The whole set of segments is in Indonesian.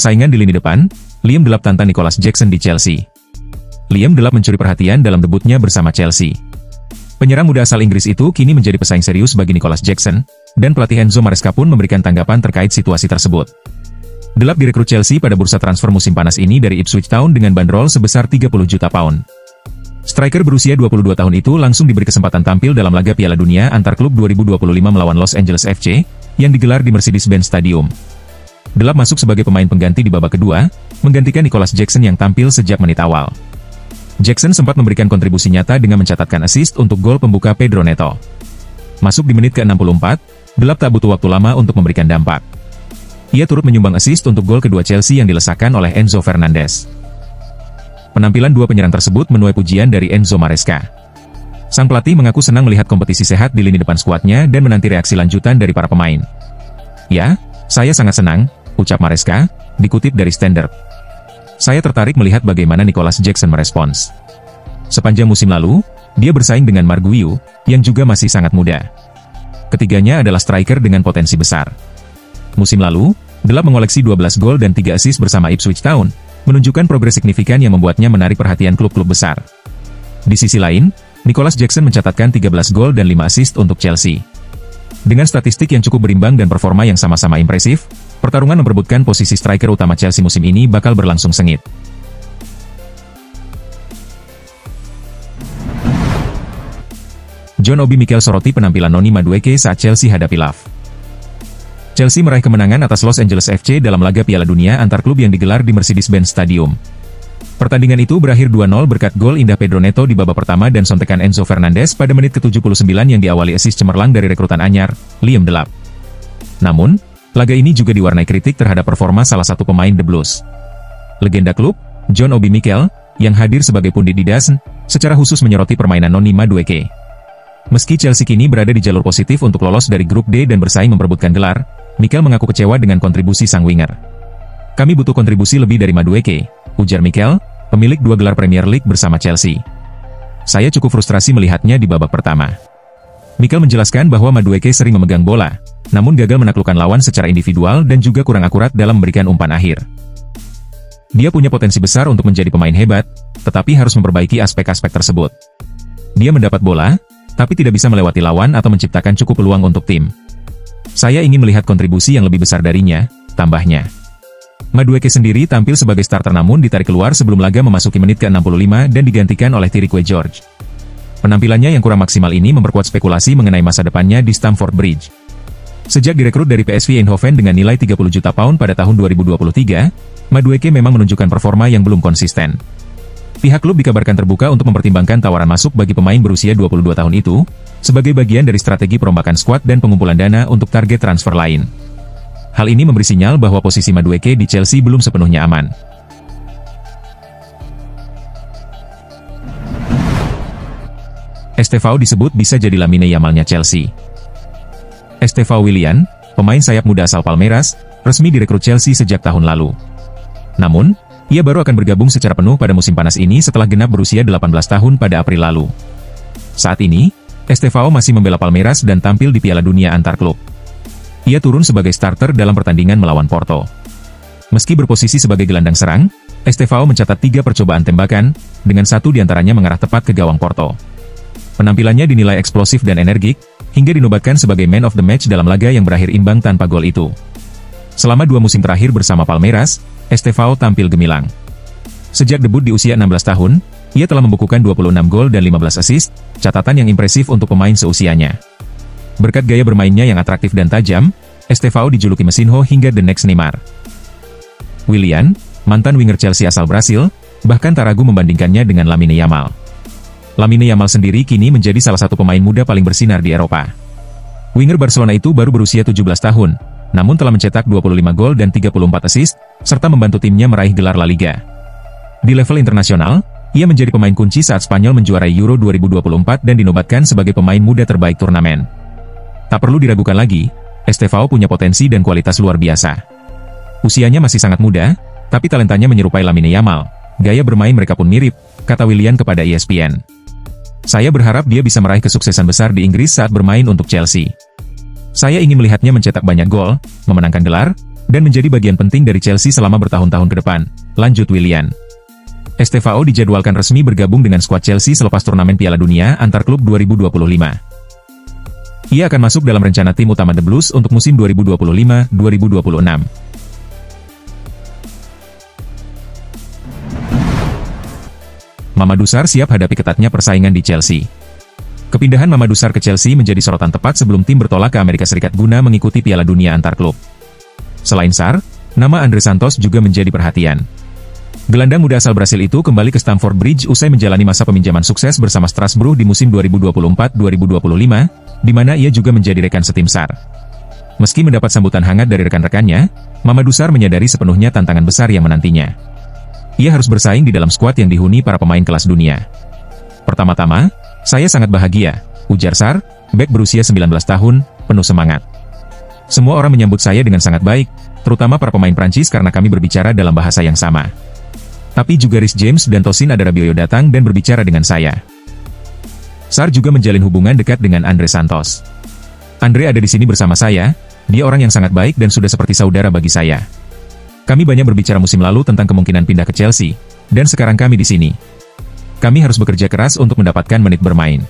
Persaingan di lini depan, Liam Delap tantang Nicolas Jackson di Chelsea. Liam Delap mencuri perhatian dalam debutnya bersama Chelsea. Penyerang muda asal Inggris itu kini menjadi pesaing serius bagi Nicolas Jackson, dan pelatih Enzo Maresca pun memberikan tanggapan terkait situasi tersebut. Delap direkrut Chelsea pada bursa transfer musim panas ini dari Ipswich Town dengan bandrol sebesar 30 juta pound. Striker berusia 22 tahun itu langsung diberi kesempatan tampil dalam laga Piala Dunia antar klub 2025 melawan Los Angeles FC, yang digelar di Mercedes-Benz Stadium. Delap masuk sebagai pemain pengganti di babak kedua, menggantikan Nicolas Jackson yang tampil sejak menit awal. Jackson sempat memberikan kontribusi nyata dengan mencatatkan assist untuk gol pembuka Pedro Neto. Masuk di menit ke-64, Delap tak butuh waktu lama untuk memberikan dampak. Ia turut menyumbang assist untuk gol kedua Chelsea yang dilesakkan oleh Enzo Fernandez. Penampilan dua penyerang tersebut menuai pujian dari Enzo Maresca. Sang pelatih mengaku senang melihat kompetisi sehat di lini depan skuadnya dan menanti reaksi lanjutan dari para pemain. "Ya, saya sangat senang," ucap Maresca, dikutip dari Standard. "Saya tertarik melihat bagaimana Nicolas Jackson merespons. Sepanjang musim lalu, dia bersaing dengan Marc Guiu, yang juga masih sangat muda. Ketiganya adalah striker dengan potensi besar. Musim lalu, Delap mengoleksi 12 gol dan 3 assist bersama Ipswich Town, menunjukkan progres signifikan yang membuatnya menarik perhatian klub-klub besar. Di sisi lain, Nicolas Jackson mencatatkan 13 gol dan 5 assist untuk Chelsea. Dengan statistik yang cukup berimbang dan performa yang sama-sama impresif, pertarungan memperebutkan posisi striker utama Chelsea musim ini bakal berlangsung sengit. John Obi Mikel soroti penampilan Noni Madueke saat Chelsea hadapi Love. Chelsea meraih kemenangan atas Los Angeles FC dalam laga Piala Dunia antar klub yang digelar di Mercedes-Benz Stadium. Pertandingan itu berakhir 2-0 berkat gol indah Pedro Neto di babak pertama dan sontekan Enzo Fernandez pada menit ke-79 yang diawali assist cemerlang dari rekrutan anyar, Liam Delap. Namun, laga ini juga diwarnai kritik terhadap performa salah satu pemain The Blues. Legenda klub, John Obi Mikel, yang hadir sebagai pundit di DAZN, secara khusus menyoroti permainan Noni Madueke. Meski Chelsea kini berada di jalur positif untuk lolos dari grup D dan bersaing memperebutkan gelar, Mikel mengaku kecewa dengan kontribusi sang winger. "Kami butuh kontribusi lebih dari Madueke," ujar Mikel, pemilik 2 gelar Premier League bersama Chelsea. "Saya cukup frustrasi melihatnya di babak pertama." Mikel menjelaskan bahwa Madueke sering memegang bola, namun gagal menaklukkan lawan secara individual dan juga kurang akurat dalam memberikan umpan akhir. "Dia punya potensi besar untuk menjadi pemain hebat, tetapi harus memperbaiki aspek-aspek tersebut. Dia mendapat bola, tapi tidak bisa melewati lawan atau menciptakan cukup peluang untuk tim. Saya ingin melihat kontribusi yang lebih besar darinya," tambahnya. Madueke sendiri tampil sebagai starter namun ditarik keluar sebelum laga memasuki menit ke-65 dan digantikan oleh Tyrique George. Penampilannya yang kurang maksimal ini memperkuat spekulasi mengenai masa depannya di Stamford Bridge. Sejak direkrut dari PSV Eindhoven dengan nilai 30 juta pound pada tahun 2023, Madueke memang menunjukkan performa yang belum konsisten. Pihak klub dikabarkan terbuka untuk mempertimbangkan tawaran masuk bagi pemain berusia 22 tahun itu, sebagai bagian dari strategi perombakan skuad dan pengumpulan dana untuk target transfer lain. Hal ini memberi sinyal bahwa posisi Madueke di Chelsea belum sepenuhnya aman. Estevao disebut bisa jadi Lamine Yamalnya Chelsea. Estevao Willian, pemain sayap muda asal Palmeiras, resmi direkrut Chelsea sejak tahun lalu. Namun, ia baru akan bergabung secara penuh pada musim panas ini setelah genap berusia 18 tahun pada April lalu. Saat ini, Estevao masih membela Palmeiras dan tampil di Piala Dunia antar klub. Ia turun sebagai starter dalam pertandingan melawan Porto. Meski berposisi sebagai gelandang serang, Estevao mencatat 3 percobaan tembakan, dengan 1 diantaranya mengarah tepat ke gawang Porto. Penampilannya dinilai eksplosif dan energik, hingga dinobatkan sebagai man of the match dalam laga yang berakhir imbang tanpa gol itu. Selama 2 musim terakhir bersama Palmeiras, Estevao tampil gemilang. Sejak debut di usia 16 tahun, ia telah membukukan 26 gol dan 15 assist, catatan yang impresif untuk pemain seusianya. Berkat gaya bermainnya yang atraktif dan tajam, Estevao dijuluki Mesinho hingga The Next Neymar. Willian, mantan winger Chelsea asal Brasil, bahkan tak ragu membandingkannya dengan Lamine Yamal. Lamine Yamal sendiri kini menjadi salah satu pemain muda paling bersinar di Eropa. Winger Barcelona itu baru berusia 17 tahun, namun telah mencetak 25 gol dan 34 assist, serta membantu timnya meraih gelar La Liga. Di level internasional, ia menjadi pemain kunci saat Spanyol menjuarai Euro 2024 dan dinobatkan sebagai pemain muda terbaik turnamen. Tak perlu diragukan lagi, Estevao punya potensi dan kualitas luar biasa. Usianya masih sangat muda, tapi talentanya menyerupai Lamine Yamal. Gaya bermain mereka pun mirip, kata Willian kepada ESPN. "Saya berharap dia bisa meraih kesuksesan besar di Inggris saat bermain untuk Chelsea. Saya ingin melihatnya mencetak banyak gol, memenangkan gelar, dan menjadi bagian penting dari Chelsea selama bertahun-tahun ke depan, lanjut Willian. Estevao dijadwalkan resmi bergabung dengan skuad Chelsea selepas turnamen Piala Dunia antar klub 2025. Ia akan masuk dalam rencana tim utama The Blues untuk musim 2025-2026. Mamadou Sarr siap hadapi ketatnya persaingan di Chelsea. Kepindahan Mamadou Sarr ke Chelsea menjadi sorotan tepat sebelum tim bertolak ke Amerika Serikat guna mengikuti Piala Dunia antar klub. Selain Sarr, nama Andre Santos juga menjadi perhatian. Gelandang muda asal Brasil itu kembali ke Stamford Bridge usai menjalani masa peminjaman sukses bersama Strasbourg di musim 2024-2025, di mana ia juga menjadi rekan setim Sarr. Meski mendapat sambutan hangat dari rekan-rekannya, Mamadou Sarr menyadari sepenuhnya tantangan besar yang menantinya. Ia harus bersaing di dalam skuad yang dihuni para pemain kelas dunia. Pertama-tama, saya sangat bahagia, ujar Sarr, bek berusia 19 tahun, penuh semangat. Semua orang menyambut saya dengan sangat baik, terutama para pemain Prancis karena kami berbicara dalam bahasa yang sama. Tapi juga Reece James dan Tosin Adarabioyo datang dan berbicara dengan saya. Sarr juga menjalin hubungan dekat dengan Andre Santos. Andre ada di sini bersama saya, dia orang yang sangat baik dan sudah seperti saudara bagi saya. Kami banyak berbicara musim lalu tentang kemungkinan pindah ke Chelsea, dan sekarang kami di sini. Kami harus bekerja keras untuk mendapatkan menit bermain.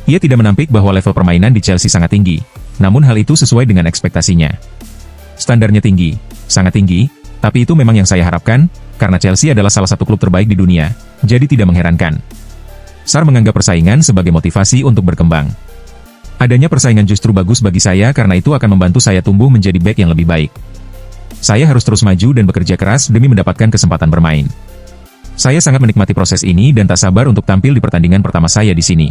Ia tidak menampik bahwa level permainan di Chelsea sangat tinggi, namun hal itu sesuai dengan ekspektasinya. Standarnya tinggi, sangat tinggi, tapi itu memang yang saya harapkan, karena Chelsea adalah salah satu klub terbaik di dunia, jadi tidak mengherankan. Sarr menganggap persaingan sebagai motivasi untuk berkembang. Adanya persaingan justru bagus bagi saya karena itu akan membantu saya tumbuh menjadi bek yang lebih baik. Saya harus terus maju dan bekerja keras demi mendapatkan kesempatan bermain. Saya sangat menikmati proses ini dan tak sabar untuk tampil di pertandingan pertama saya di sini.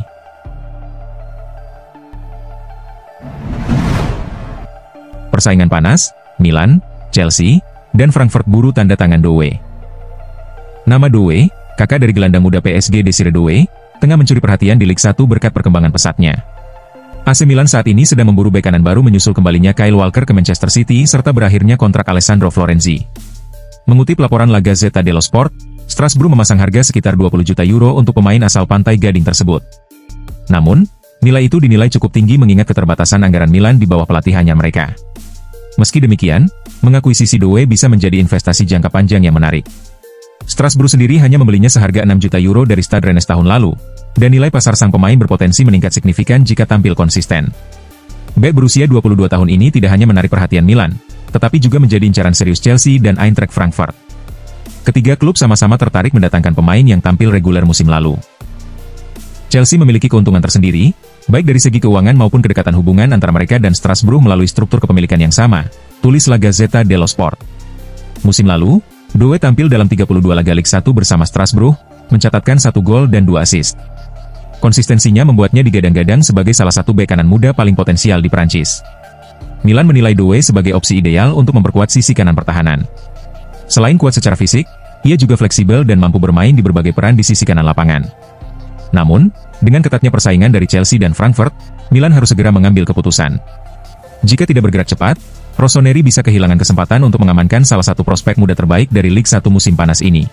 Persaingan panas, Milan, Chelsea, dan Frankfurt buru tanda tangan Doué. Nama Doué, kakak dari gelandang muda PSG Desire Doué, tengah mencuri perhatian di Liga 1 berkat perkembangan pesatnya. AC Milan saat ini sedang memburu bek kanan baru menyusul kembalinya Kyle Walker ke Manchester City serta berakhirnya kontrak Alessandro Florenzi. Mengutip laporan La Gazzetta dello Sport, Strasbourg memasang harga sekitar 20 juta euro untuk pemain asal Pantai Gading tersebut. Namun, nilai itu dinilai cukup tinggi mengingat keterbatasan anggaran Milan di bawah pelatihannya mereka. Meski demikian, mengakuisisi Doué bisa menjadi investasi jangka panjang yang menarik. Strasbourg sendiri hanya membelinya seharga 6 juta euro dari Stade Rennes tahun lalu, dan nilai pasar sang pemain berpotensi meningkat signifikan jika tampil konsisten. Bek berusia 22 tahun ini tidak hanya menarik perhatian Milan, tetapi juga menjadi incaran serius Chelsea dan Eintracht Frankfurt. Ketiga klub sama-sama tertarik mendatangkan pemain yang tampil reguler musim lalu. Chelsea memiliki keuntungan tersendiri, baik dari segi keuangan maupun kedekatan hubungan antara mereka dan Strasbourg melalui struktur kepemilikan yang sama, tulis La Gazzetta dello Sport. Musim lalu, Doué tampil dalam 32 laga Liga 1 bersama Strasbourg, mencatatkan 1 gol dan 2 assist. Konsistensinya membuatnya digadang-gadang sebagai salah satu bek kanan muda paling potensial di Prancis. Milan menilai Doué sebagai opsi ideal untuk memperkuat sisi kanan pertahanan. Selain kuat secara fisik, ia juga fleksibel dan mampu bermain di berbagai peran di sisi kanan lapangan. Namun, dengan ketatnya persaingan dari Chelsea dan Frankfurt, Milan harus segera mengambil keputusan. Jika tidak bergerak cepat, Rossoneri bisa kehilangan kesempatan untuk mengamankan salah satu prospek muda terbaik dari Liga 1 musim panas ini.